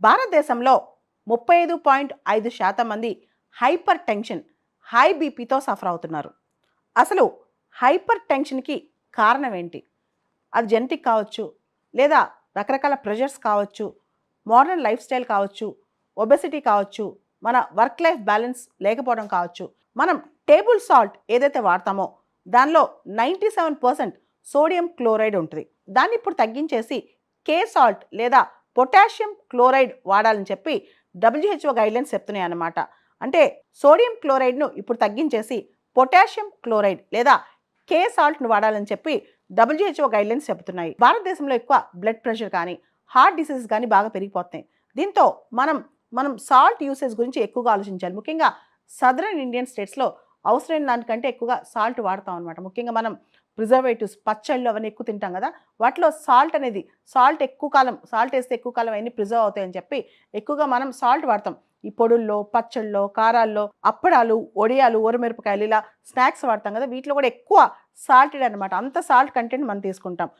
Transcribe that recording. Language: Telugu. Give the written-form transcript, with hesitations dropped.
భారతదేశంలో 35.5% మంది హైపర్ టెన్షన్, హై బీపీతో సఫర్ అవుతున్నారు. అసలు హైపర్ టెన్షన్కి కారణం ఏంటి? అది జెనెటిక్ కావచ్చు, లేదా రకరకాల ప్రెషర్స్ కావచ్చు, మోడర్న్ లైఫ్ స్టైల్ కావచ్చు, ఒబెసిటీ కావచ్చు, మన వర్క్ లైఫ్ బ్యాలెన్స్ లేకపోవడం కావచ్చు. మనం టేబుల్ సాల్ట్ ఏదైతే వాడతామో దానిలో 97% సోడియం క్లోరైడ్ ఉంటుంది. దాన్ని ఇప్పుడు తగ్గించేసి కే సాల్ట్ లేదా పొటాషియం క్లోరైడ్ వాడాలని చెప్పి WHO గైడ్లైన్స్ చెప్తున్నాయి అన్నమాట. అంటే సోడియం క్లోరైడ్ను ఇప్పుడు తగ్గించేసి పొటాషియం క్లోరైడ్ లేదా కే సాల్ట్ను వాడాలని చెప్పి WHO గైడ్లైన్స్ చెప్తున్నాయి. భారతదేశంలో ఎక్కువ బ్లడ్ ప్రెషర్ కానీ హార్ట్ డిసీజెస్ కానీ బాగా పెరిగిపోతున్నాయి. దీంతో మనం సాల్ట్ యూసేజ్ గురించి ఎక్కువగా ఆలోచించాలి. ముఖ్యంగా సదరన్ ఇండియన్ స్టేట్స్లో అవసరమైన దానికంటే ఎక్కువగా సాల్ట్ వాడతాం అనమాట. ముఖ్యంగా మనం ప్రిజర్వేటివ్స్, పచ్చళ్ళు అవన్నీ ఎక్కువ తింటాం కదా, వాటిలో సాల్ట్ వేస్తే ఎక్కువ కాలం అవన్నీ ప్రిజర్వ్ అవుతాయని చెప్పి ఎక్కువగా మనం సాల్ట్ వాడతాం. ఈ పొడుల్లో, పచ్చళ్ళలో, కారాల్లో, అప్పడాలు, ఒడియాలు, ఊరమిరపకాయలు ఇలా స్నాక్స్ వాడతాం కదా, వీటిలో కూడా ఎక్కువ సాల్టెడ్ అనమాట. అంత సాల్ట్ కంటెంట్ మనం తీసుకుంటాం.